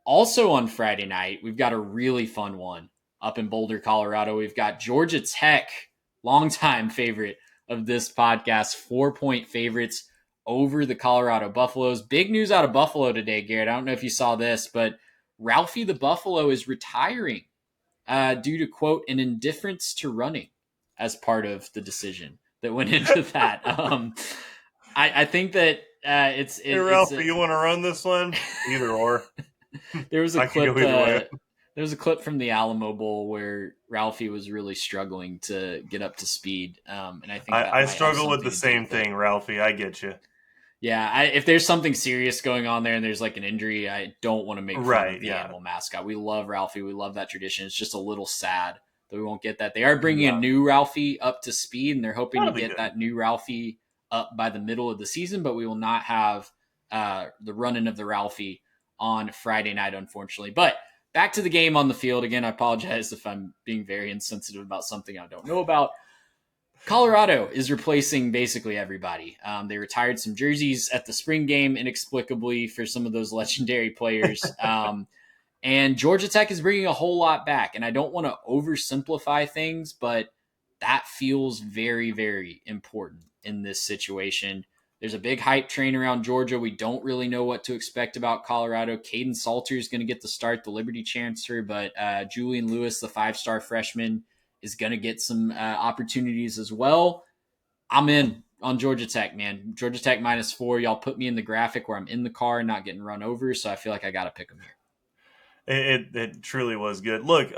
Also on Friday night, we've got a really fun one up in Boulder, Colorado. We've got Georgia Tech, longtime favorite of this podcast, 4-point favorites over the Colorado Buffaloes. Big news out of Buffalo today, Garrett. I don't know if you saw this, but Ralphie the Buffalo is retiring due to, quote, an indifference to running as part of the decision that went into that. I think that Hey, Ralphie, you want to run this one? Either or. there was a I could clip. go either way. There was a clip from the Alamo Bowl where Ralphie was really struggling to get up to speed, and I think that I might have struggle with something the to do same with it. thing, Ralphie. I get you. Yeah, if there's something serious going on there and there's like an injury, I don't want to make fun of Right, the yeah. animal mascot. We love Ralphie. We love that tradition. It's just a little sad that we won't get that. They are bringing a Yeah. new Ralphie up to speed, and they're hoping to That'll be get good. that new Ralphie up by the middle of the season, but we will not have the running of the Ralphie on Friday night, unfortunately. But back to the game on the field. Again, I apologize if I'm being very insensitive about something I don't know about. Colorado is replacing basically everybody. They retired some jerseys at the spring game inexplicably for some of those legendary players. And Georgia Tech is bringing a whole lot back. And I don't want to oversimplify things, but that feels very, very important in this situation. There's a big hype train around Georgia. We don't really know what to expect about Colorado. Caden Salter is going to get the start, the Liberty transfer, but Julian Lewis, the 5-star freshman, is going to get some opportunities as well. I'm in on Georgia Tech, man. Georgia Tech -4. Y'all put me in the graphic where I'm in the car and not getting run over, so I feel like I got to pick them here. It truly was good. Look,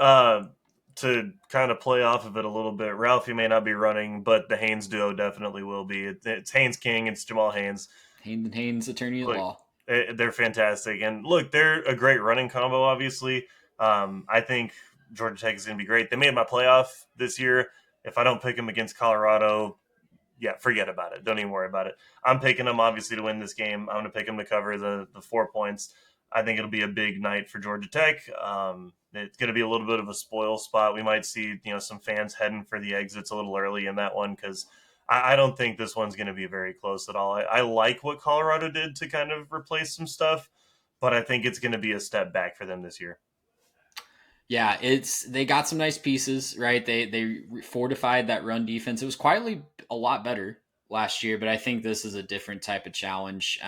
to kind of play off of it a little bit, Ralphie may not be running, but the Haynes duo definitely will be. It's Haynes King, it's Jamal Haynes. Haynes, attorney at Look, law. they're fantastic. And look, they're a great running combo, obviously. I think Georgia Tech is going to be great. They made my playoff this year. If I don't pick them against Colorado, yeah, forget about it. Don't even worry about it. I'm picking them, obviously, to win this game. I'm going to pick them to cover the 4 points. I think it'll be a big night for Georgia Tech. It's going to be a little bit of a spoil spot. We might see some fans heading for the exits a little early in that one because I don't think this one's going to be very close at all. I like what Colorado did to kind of replace some stuff, but I think it's going to be a step back for them this year. Yeah, they got some nice pieces, right? They fortified that run defense. It was quietly a lot better last year, but I think this is a different type of challenge.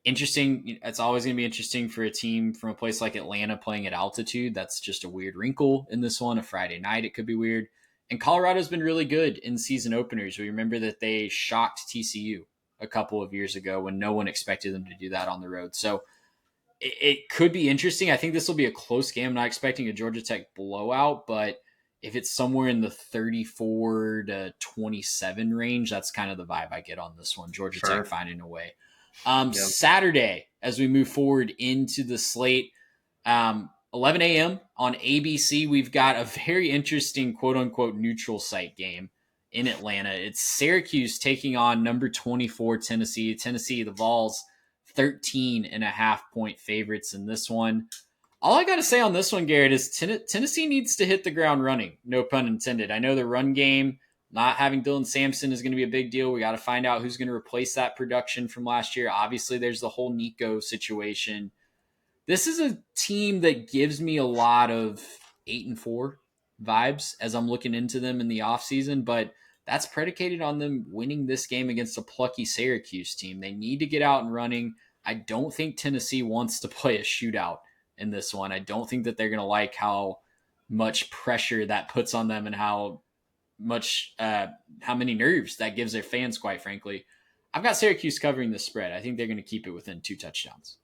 Interesting. It's always going to be interesting for a team from a place like Atlanta playing at altitude. That's just a weird wrinkle in this one. A Friday night, it could be weird. And Colorado's been really good in season openers. We remember that they shocked TCU a couple of years ago when no one expected them to do that on the road. So it could be interesting. I think this will be a close game. I'm not expecting a Georgia Tech blowout, but if it's somewhere in the 34 to 27 range, that's kind of the vibe I get on this one. Georgia Tech Sure. finding a way. Yep. Saturday, as we move forward into the slate, 11 a.m. on ABC, we've got a very interesting quote unquote neutral site game in Atlanta. It's Syracuse taking on number 24 Tennessee. Tennessee, the Vols, 13.5-point favorites in this one. All I got to say on this one, Garrett, is Tennessee needs to hit the ground running. No pun intended. I know the run game, not having Dylan Sampson is going to be a big deal. We got to find out who's going to replace that production from last year. Obviously, there's the whole Nico situation. This is a team that gives me a lot of 8-4 vibes as I'm looking into them in the offseason, but that's predicated on them winning this game against a plucky Syracuse team. They need to get out and running. I don't think Tennessee wants to play a shootout in this one. I don't think that they're going to like how much pressure that puts on them and how many nerves that gives their fans, quite frankly. I've got Syracuse covering the spread. I think they're going to keep it within 2 touchdowns.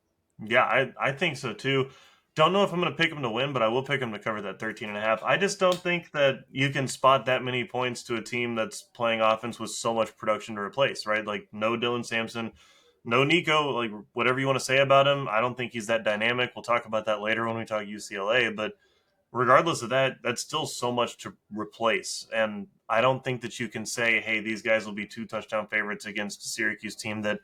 Yeah, I think so too. Don't know if I'm going to pick them to win, but I will pick them to cover that 13.5. I just don't think that you can spot that many points to a team that's playing offense with so much production to replace, right? Like, no Dylan Sampson, no Nico, like, whatever you want to say about him. I don't think he's that dynamic. We'll talk about that later when we talk UCLA, but regardless of that, that's still so much to replace. And I don't think that you can say, hey, these guys will be 2 touchdown favorites against a Syracuse team that,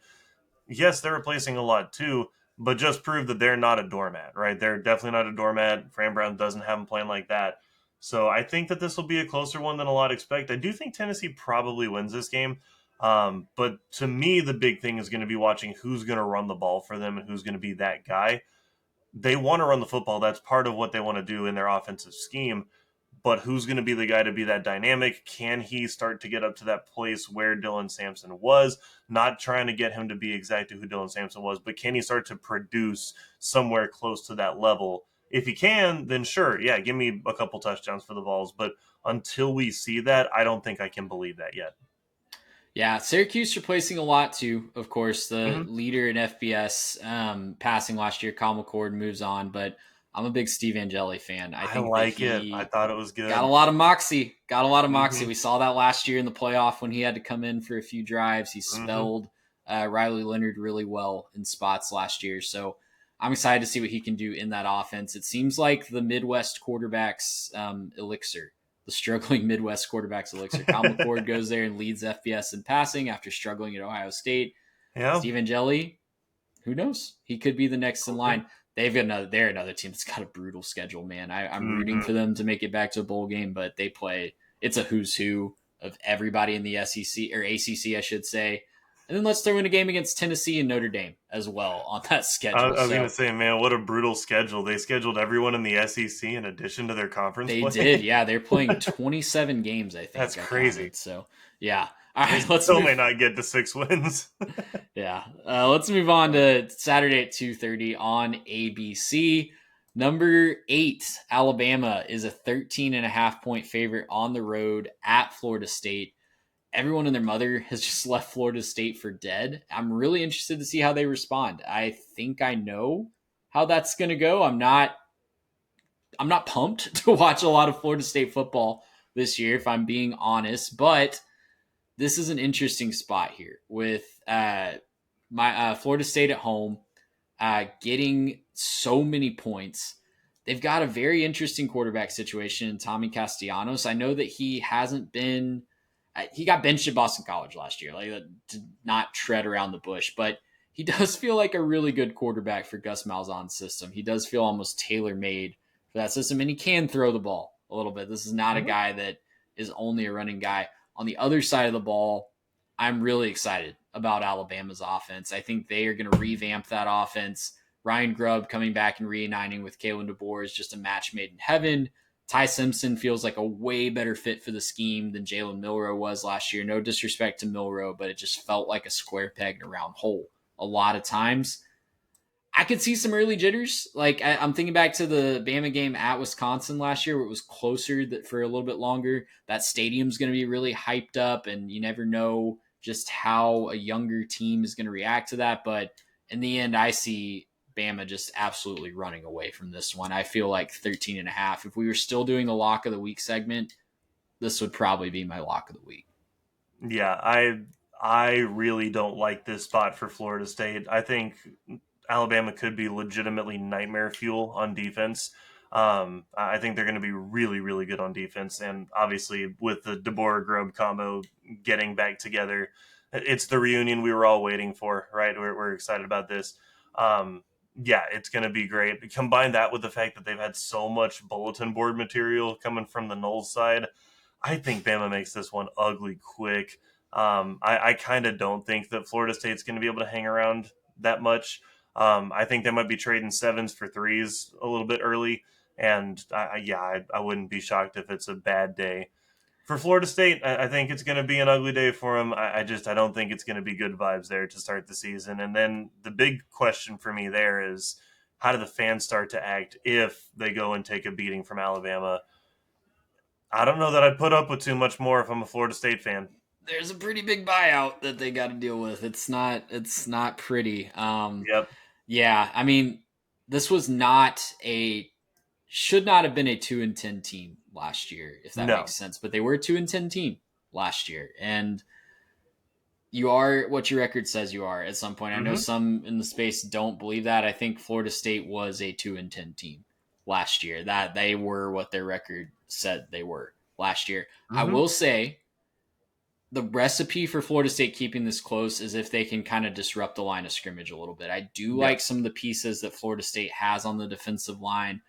yes, they're replacing a lot too, but just prove that they're not a doormat, right? They're definitely not a doormat. Fran Brown doesn't have them playing like that. So I think that this will be a closer one than a lot expect. I do think Tennessee probably wins this game. But to me, the big thing is going to be watching who's going to run the ball for them and who's going to be that guy. they want to run the football. That's part of what they want to do in their offensive scheme. But who's going to be the guy to be that dynamic? Can he start to get up to that place where Dylan Sampson was? Not trying to get him to be exactly who Dylan Sampson was, but can he start to produce somewhere close to that level? If he can, then sure, yeah, give me a couple touchdowns for the Vols. But until we see that, I don't think I can believe that yet. Yeah, Syracuse replacing a lot too. Of course, the Mm-hmm. leader in FBS passing last year, Kyle McCord, moves on, but I'm a big Steve Angeli fan. I I think that like it. I he thought it was got a good. lot of moxie. Got a lot of moxie. Mm-hmm. We saw that last year in the playoff when he had to come in for a few drives. He Mm-hmm. spelled Riley Leonard really well in spots last year. So I'm excited to see what he can do in that offense. It seems like the Midwest quarterbacks elixir, the struggling Midwest quarterbacks elixir. Kyle McCord goes there and leads FBS in passing after struggling at Ohio State. Yeah. Steve Angeli, who knows? He could be the next in Okay. line. They're another team that's got a brutal schedule, man. I'm rooting Mm-hmm. for them to make it back to a bowl game, but they play. It's a who's who of everybody in the SEC or ACC, I should say. And then let's throw in a game against Tennessee and Notre Dame as well on that schedule. I was going to So say, man, what a brutal schedule. They scheduled everyone in the SEC in addition to their conference they play. did, yeah. They're playing 27 games, I That's think I crazy. counted. So yeah. All They right, let's still may move. not get to 6 wins. Yeah. Let's move on to Saturday at 2:30 on ABC. Number 8, Alabama is a 13.5 point favorite on the road at Florida State. Everyone and their mother has just left Florida State for dead. I'm really interested to see how they respond. I think I know how that's going to go. I'm not pumped to watch a lot of Florida State football this year, if I'm being honest, but this is an interesting spot here with my Florida State at home, getting so many points. They've got a very interesting quarterback situation in Tommy Castellanos. I know that he hasn't been. He got benched at Boston College last year, like did not tread around the bush, but he does feel like a really good quarterback for Gus Malzahn's system. He does feel almost tailor made for that system, and he can throw the ball a little bit. This is not a Mhm. guy that is only a running guy. On the other side of the ball, I'm really excited about Alabama's offense. I think they are going to revamp that offense. Ryan Grubb coming back and reuniting with Kalen DeBoer is just a match made in heaven. Ty Simpson feels like a way better fit for the scheme than Jalen Milroe was last year. No disrespect to Milroe, but it just felt like a square peg in a round hole a lot of times. I could see some early jitters. Like I'm thinking back to the Bama game at Wisconsin last year, where it was closer for a little bit longer. That stadium's going to be really hyped up, and you never know just how a younger team is going to react to that. But in the end, I see Bama just absolutely running away from this one. I feel like 13.5. If we were still doing the lock of the week segment, this would probably be my lock of the week. Yeah, I really don't like this spot for Florida State. I think Alabama could be legitimately nightmare fuel on defense. I think they're going to be really, really good on defense, and obviously with the DeBoer Grubb combo getting back together, it's the reunion we were all waiting for. Right, we're excited about this. Yeah, it's going to be great. Combine that with the fact that they've had so much bulletin board material coming from the Knowles side. I think Bama makes this one ugly quick. I kind of don't think that Florida State's going to be able to hang around that much. I think they might be trading sevens for threes a little bit early, and I wouldn't be shocked if it's a bad day for Florida State. I think it's going to be an ugly day for them. I don't think it's going to be good vibes there to start the season. And then the big question for me there is, how do the fans start to act if they go and take a beating from Alabama? I don't know that I'd put up with too much more if I'm a Florida State fan. There's a pretty big buyout that they got to deal with. It's not pretty. Yep. Yeah, I mean, this was not a should not have been a 2-10 team last year, if that No. makes sense. But they were a 2-10 team last year, and you are what your record says you are at some point. I know Hmm. some in the space don't believe that. I think Florida State was a 2-10 team last year. That they were what their record said they were last year. I Hmm. will say the recipe for Florida State keeping this close is if they can kind of disrupt the line of scrimmage a little bit. I do Yeah. like some of the pieces that Florida State has on the defensive line.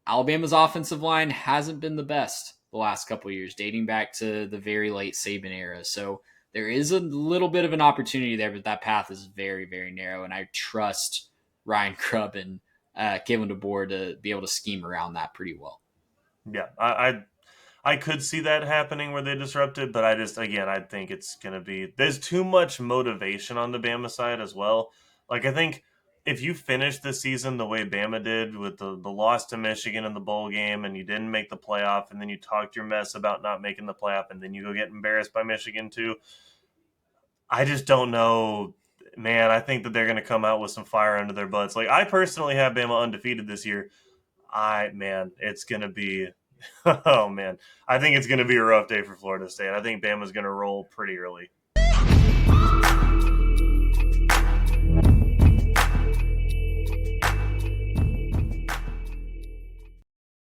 Alabama's offensive line hasn't been the best the last couple of years, dating back to the very late Saban era. So there is a little bit of an opportunity there, but that path is very, very narrow. And I trust Ryan Grubb and Kalen DeBoer to be able to scheme around that pretty well. Yeah, I could see that happening where they disrupt it, but I think it's going to be, there's too much motivation on the Bama side as well. Like, I think if you finish the season the way Bama did with the loss to Michigan in the bowl game and you didn't make the playoff and then you talked your mess about not making the playoff and then you go get embarrassed by Michigan too, I just don't know. Man, I think that they're going to come out with some fire under their butts. Like, I personally have Bama undefeated this year. It's going to be, oh man, I think it's going to be a rough day for Florida State. I think Bama's going to roll pretty early.